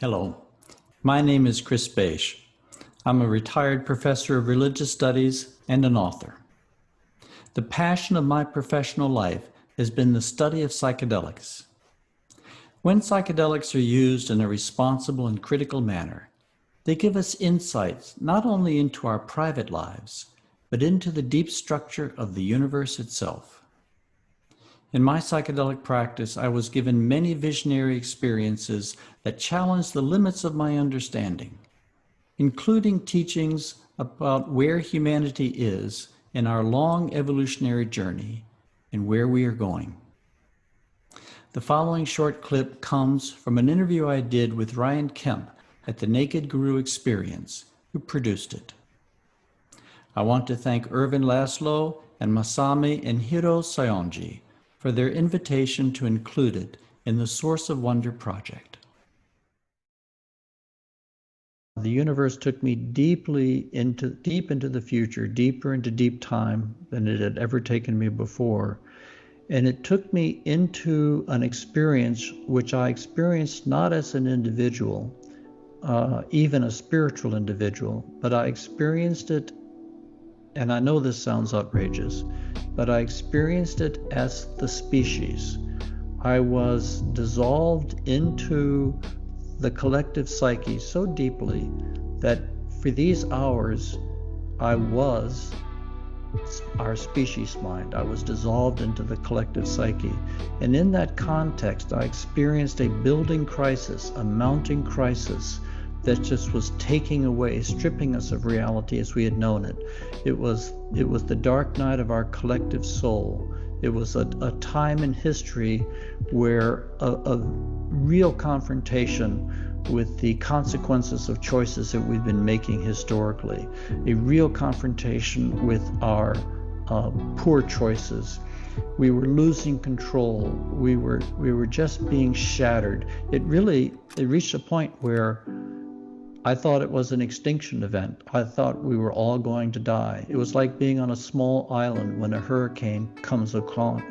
Hello, my name is Chris Bache. I'm a retired professor of religious studies and an author. The passion of my professional life has been the study of psychedelics. When psychedelics are used in a responsible and critical manner, they give us insights not only into our private lives, but into the deep structure of the universe itself. In my psychedelic practice, I was given many visionary experiences that challenged the limits of my understanding, including teachings about where humanity is in our long evolutionary journey and where we are going. The following short clip comes from an interview I did with Ryan Kemp at the Naked Guru Experience, who produced it. I want to thank Irvin Laszlo and Masami and Hiro Sayonji for their invitation to include it in the Source of Wonder project. The universe took me deep into the future, deeper into deep time than it had ever taken me before. And it took me into an experience which I experienced not as an individual, even a spiritual individual, but I experienced it, and I know this sounds outrageous, but I experienced it as the species. I was dissolved into the collective psyche so deeply that for these hours, I was our species mind. I was dissolved into the collective psyche. And in that context, I experienced a building crisis, a mounting crisis that just was taking away, stripping us of reality as we had known it. It was the dark night of our collective soul. It was a time in history where a real confrontation with the consequences of choices that we've been making historically, a real confrontation with our poor choices. We were losing control. We were just being shattered. It reached a point where I thought it was an extinction event. I thought we were all going to die. It was like being on a small island when a hurricane comes upon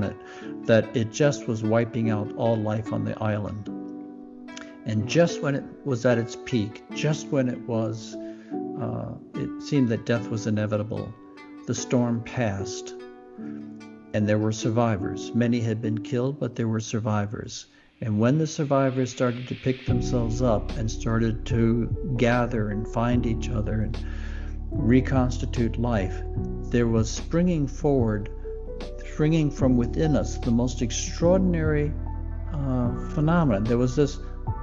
it, that it just was wiping out all life on the island. And just when it was at its peak, just when it seemed that death was inevitable, the storm passed, and there were survivors. Many had been killed, but there were survivors. And when the survivors started to pick themselves up and started to gather and find each other and reconstitute life, there was springing from within us, the most extraordinary phenomenon. There was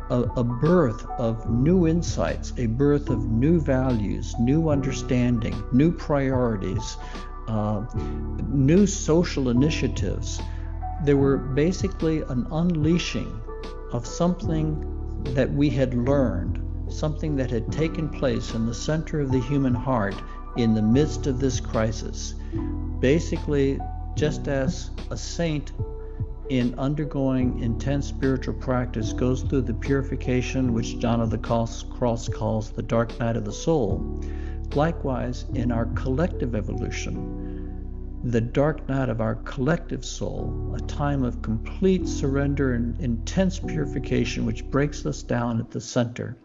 a birth of new insights, a birth of new values, new understanding, new priorities, new social initiatives. There were basically an unleashing of something that we had learned, something that had taken place in the center of the human heart in the midst of this crisis. Basically, just as a saint in undergoing intense spiritual practice goes through the purification which John of the Cross calls the dark night of the soul, likewise in our collective evolution, the dark night of our collective soul, a time of complete surrender and intense purification which breaks us down at the center,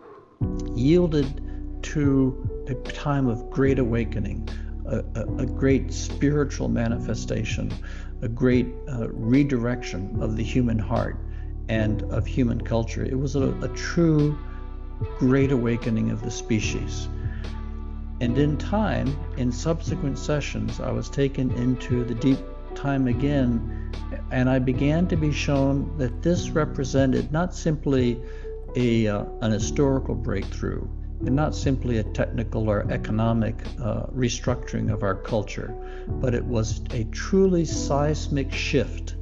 yielded to a time of great awakening, a great spiritual manifestation, a great redirection of the human heart and of human culture. It was a true great awakening of the species. And in time, in subsequent sessions, I was taken into the deep time again, and I began to be shown that this represented not simply an historical breakthrough, and not simply a technical or economic restructuring of our culture, but it was a truly seismic shift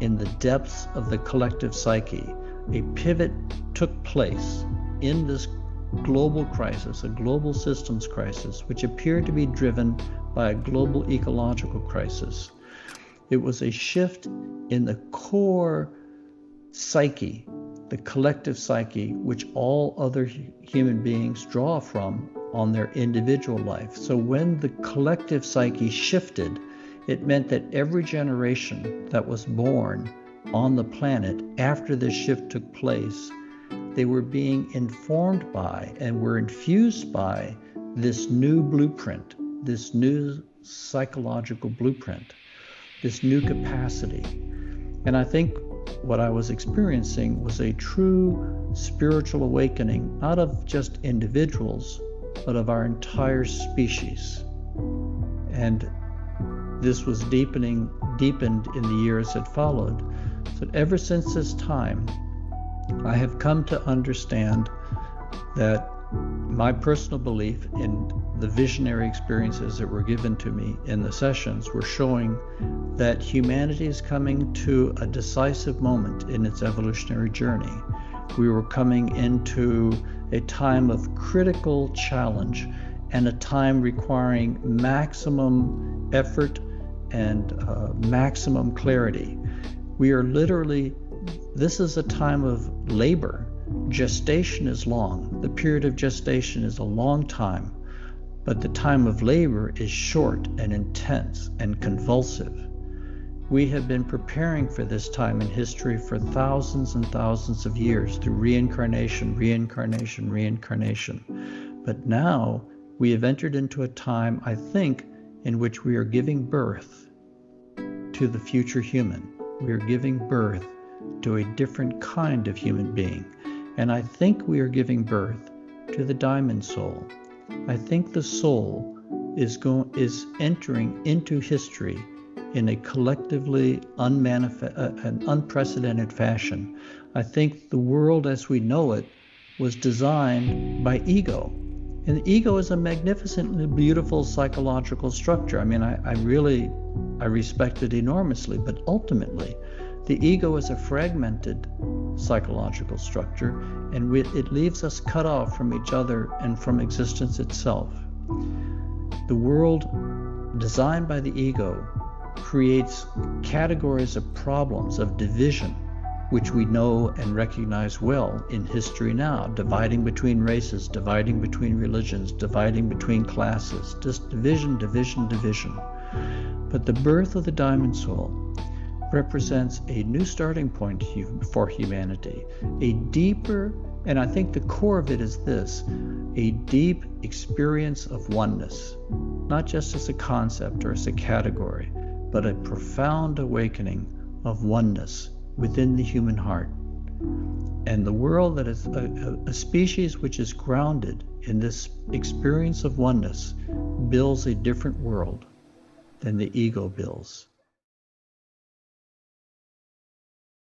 in the depths of the collective psyche. A pivot took place in this global crisis, a global systems crisis, which appeared to be driven by a global ecological crisis. It was a shift in the core psyche, the collective psyche, which all other human beings draw from on their individual life. So when the collective psyche shifted, it meant that every generation that was born on the planet after this shift took place, They were being informed by and were infused by this new blueprint, this new psychological blueprint, this new capacity. And I think what I was experiencing was a true spiritual awakening, not of just individuals, but of our entire species. And this was deepened in the years that followed. So ever since this time, I have come to understand that my personal belief in the visionary experiences that were given to me in the sessions were showing that humanity is coming to a decisive moment in its evolutionary journey. We were coming into a time of critical challenge and a time requiring maximum effort and maximum clarity. We are literally, this is a time of labor. Gestation is long. The period of gestation is a long time, but the time of labor is short and intense and convulsive. We have been preparing for this time in history for thousands and thousands of years through reincarnation. But now we have entered into a time, I think, in which we are giving birth to the future human. We are giving birth to a different kind of human being. And I think we are giving birth to the diamond soul. I think the soul is entering into history in a collectively an unprecedented fashion. I think the world as we know it was designed by ego. And the ego is a magnificently beautiful psychological structure. I mean, I respect it enormously, but ultimately, the ego is a fragmented psychological structure, and it leaves us cut off from each other and from existence itself. The world designed by the ego creates categories of problems, of division, which we know and recognize well in history now, dividing between races, dividing between religions, dividing between classes, just division. But the birth of the diamond soul represents a new starting point for humanity, a deeper, and I think the core of it is this, a deep experience of oneness, not just as a concept or as a category, but a profound awakening of oneness within the human heart. And the world that is a species which is grounded in this experience of oneness builds a different world than the ego builds.